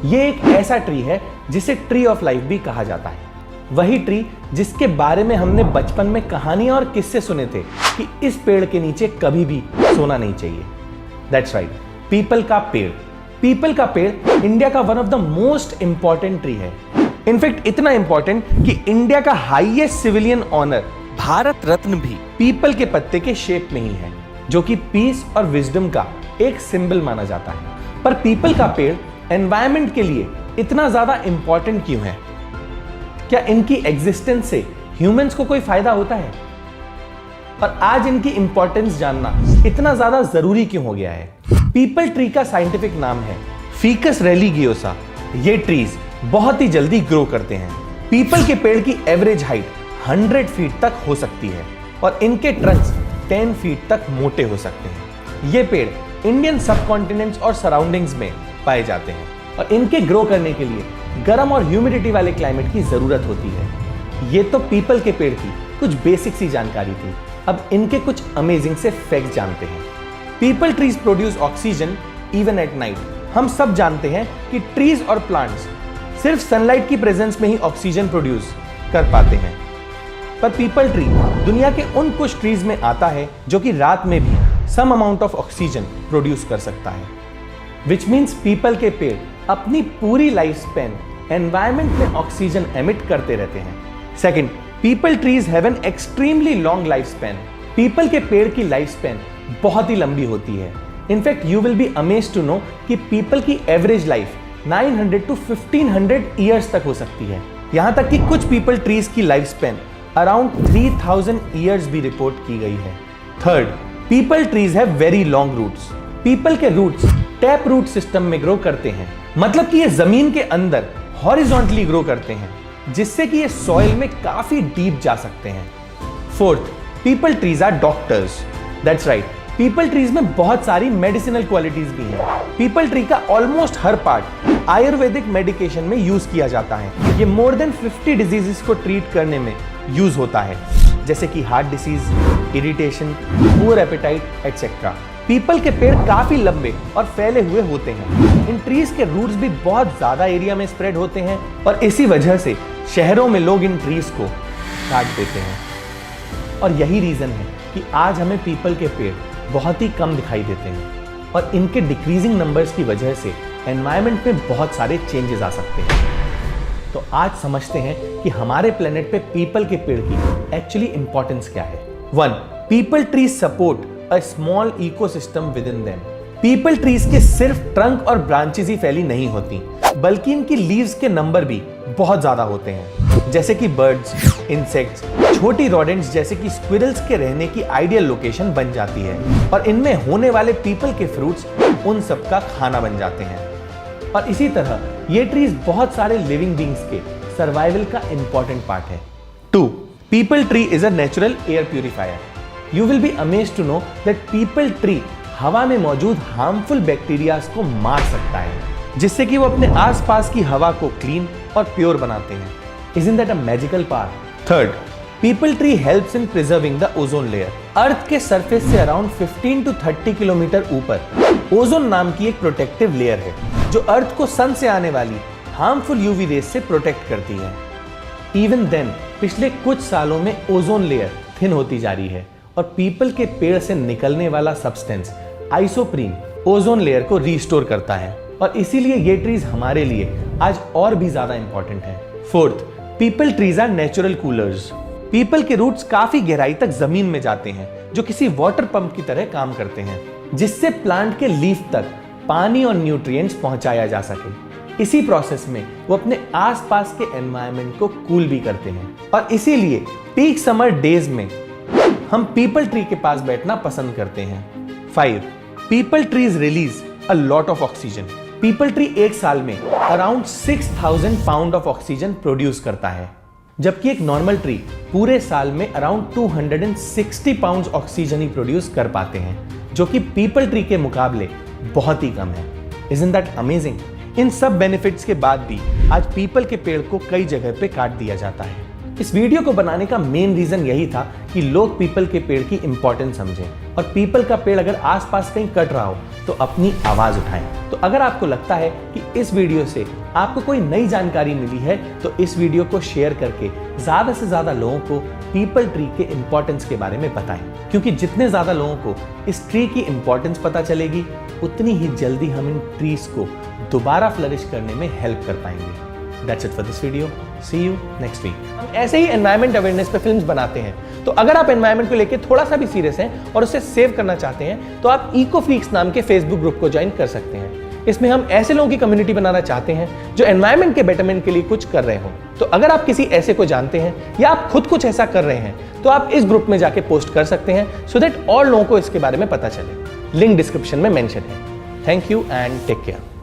ये एक ऐसा ट्री है जिसे ट्री ऑफ लाइफ भी कहा जाता है। वही ट्री जिसके बारे में हमने बचपन में कहानियां और किस्से सुने थे कि इस पेड़ के नीचे कभी भी सोना नहीं चाहिए। दैट्स राइट, पीपल का पेड़। पीपल का पेड़ इंडिया का one of the most important tree है। इनफैक्ट इतना इंपॉर्टेंट कि इंडिया का highest civilian honour Bharat Ratna भी पीपल के पत्ते के शेप में ही है, जो कि पीस और विजडम का एक सिंबल माना जाता है। पर पीपल का पेड़ एनवायरनमेंट के लिए इतना ज्यादा इंपॉर्टेंट क्यों है? क्या इनकी एग्जिस्टेंस से ह्यूमंस को कोई फायदा होता है? और आज इनकी इंपॉर्टेंस जानना इतना ज्यादा जरूरी क्यों हो गया है? पीपल ट्री का साइंटिफिक नाम है फिकस रेलिगियोसा। ये ट्रीज बहुत ही जल्दी ग्रो करते हैं। पीपल के पेड़ की एवरेज हाइट 100 फीट तक हो सकती है और इनके ट्रंक्स 10 फीट तक मोटे हो सकते हैं। ये पेड़ इंडियन सबकॉन्टिनेंट्स और सराउंडिंग्स में पाए जाते हैं और इनके ग्रो करने के लिए गर्म और ह्यूमिडिटी वाले क्लाइमेट की जरूरत होती है। ये तो पीपल के पेड़ की कुछ बेसिक सी जानकारी थी। अब इनके कुछ अमेजिंग से फैक्ट्स जानते हैं। People trees produce oxygen even at night. हम सब जानते हैं कि ट्रीज और प्लांट्स सिर्फ सनलाइट की प्रेजेंस में ही ऑक्सीजन प्रोड्यूस कर पाते हैं, पर पीपल ट्री दुनिया के उन कुछ ट्रीज में आता है जो कि रात में भी some amount of oxygen produce कर सकता है, विच मीन्स पीपल के पेड़ अपनी पूरी लाइफ स्पैन एनवायरमेंट में ऑक्सीजन एमिट करते रहते हैं। Second, people trees have an extremely long life span. People के पेड़ की लाइफ स्पैन बहुत ही लंबी होती है। In fact you will be amazed to know कि पीपल की एवरेज लाइफ 900 to 1500 ईयर्स तक हो सकती है। यहां तक कि कुछ पीपल ट्रीज की लाइफ स्पैन अराउंड 3000 ईयर्स भी रिपोर्ट की गई है। Third, peepal trees have very long roots. Peepal के रूट्स टैप रूट सिस्टम में ग्रो करते हैं, मतलब कि ये जमीन के अंदर हॉरिजॉन्टली ग्रो करते हैं, जिससे कि ये सॉइल में काफी डीप जा सकते हैं। Fourth, peepal trees are doctors. That's right, peepal trees में बहुत सारी मेडिसिनल क्वालिटीज भी हैं। पीपल ट्री का ऑलमोस्ट हर पार्ट आयुर्वेदिक मेडिकेशन में यूज किया जाता है। ये मोर देन 50 डिजीजेस को ट्रीट करने में यूज होता है, जैसे कि heart disease, irritation, poor appetite etcetera. Peepal के पेड़ काफी लंबे और फैले हुए होते हैं। इन ट्रीज के रूट्स भी बहुत ज्यादा एरिया में स्प्रेड होते हैं और इसी वजह से शहरों में लोग इन ट्रीज को काट देते हैं। और यही रीजन है कि आज हमें पीपल के पेड़ बहुत ही कम दिखाई देते हैं और इनके डिक्रीजिंग नंबर्स की वजह से एनवायरनमेंट में बहुत सारे चेंजेस आ सकते हैं। तो आज समझते हैं कि हमारे प्लेनेट पे पीपल के पेड़ की एक्चुअली इंपॉर्टेंस क्या है। 1. People trees support a small ecosystem with in them. People trees के सिर्फ ट्रंक और ब्रांचेस ही फैली नहीं होती, बल्कि इनकी लीव्स के नंबर भी बहुत ज्यादा होते हैं, जैसे कि बर्ड्स, इंसेक्ट्स, छोटी रोडेंट्स जैसे कि स्क्विरल्स के रहने की आइडियल लोकेशन बन जाती है और इनमें होने वाले पीपल के फ्रूट्स उन सब का खाना बन जाते हैं। और इसी तरह ये ट्रीज बहुत सारे लिविंग बींग्स के सर्वाइवल का इंपॉर्टेंट पार्ट है। 2. Peepal tree is a natural air purifier. You will be amazed to know that peepal tree हवा में मौजूद हार्मफुल बैक्टीरियाज को मार सकता है, जिससे कि वो अपने आसपास की हवा को क्लीन और प्योर बनाते हैं। Isn't that a magical power? Third, peepal tree helps in preserving the ozone layer. Earth के सरफेस से अराउंड 15 to 30 किलोमीटर ऊपर ओजोन नाम की एक प्रोटेक्टिव लेयर है, जो अर्थ को सन से आने वाली हार्मफुल यूवी रेस से प्रोटेक्ट करती है। इवन देन पिछले कुछ सालों में ओजोन लेयर थिन होती जा रही है और पीपल के पेड़ से निकलने वाला सब्सटेंस आइसोप्रीन ओजोन लेयर को रिस्टोर करता है और इसीलिए ये ट्रीज हमारे लिए आज और भी ज्यादा इंपॉर्टेंट है। Fourth, peepal trees are natural coolers. Peepal के रूट्स काफी गहराई तक जमीन में जाते हैं, जो किसी वाटर पंप की तरह काम करते हैं, जिससे प्लांट के लीफ तक पानी और न्यूट्रिएंट्स पहुंचाया जा सके। इसी प्रोसेस में वो अपने आसपास के एनवायरनमेंट को कूल भी करते हैं और इसीलिए पीक समर डेज में हम पीपल ट्री के पास बैठना पसंद करते हैं। 5. People trees release a lot of oxygen. People tree एक साल में around 6000 pound of oxygen produce करता है, जबकि एक नॉर्मल ट्री पूरे साल में अराउंड 260 पाउंड ऑक्सीजन ही प्रोड्यूस कर पाते हैं, जो कि पीपल ट्री के मुकाबले बहुत ही कम है। Isn't that amazing? इन सब बेनिफिट्स के बाद भी आज पीपल के पेड़ को कई जगह पे काट दिया जाता है। इस वीडियो को बनाने का मेन रीजन यही था कि लोग पीपल के पेड़ की इंपॉर्टेंस समझें और पीपल का पेड़ अगर आसपास कहीं कट रहा हो तो अपनी आवाज उठाएं। तो अगर आपको लगता है कि इस वीडियो से आपको कोई नई जानकारी मिली है तो इस वीडियो को शेयर करके ज्यादा से ज्यादा लोगों को पीपल ट्री के इंपॉर्टेंस के बारे में बताएं, क्योंकि जितने ज्यादा लोगों को इस ट्री की इंपॉर्टेंस पता चलेगी उतनी ही जल्दी हम इन ट्रीज को दोबारा फ्लरिश करने में हेल्प कर पाएंगे। That's it for this video. See you next week. हम ऐसे ही एनवायरमेंट अवेयरनेस पे फिल्म्स बनाते हैं, तो अगर आप एनवायरमेंट को लेके थोड़ा सा भी सीरियस हैं और उसे सेव करना चाहते हैं तो आप इको फ्रीक्स नाम के फेसबुक ग्रुप को ज्वाइन कर सकते हैं। इसमें हम ऐसे लोगों की कम्युनिटी बनाना चाहते हैं जो एनवायरमेंट के बेटरमेंट के लिए कुछ कर रहे हो। तो अगर आप किसी ऐसे को जानते हैं या आप खुद कुछ ऐसा कर रहे हैं तो आप इस ग्रुप में जाके पोस्ट कर सकते हैं सो दैट और लोगों को इसके बारे में पता चले। लिंक डिस्क्रिप्शन में मेंशन है। Thank you and take care.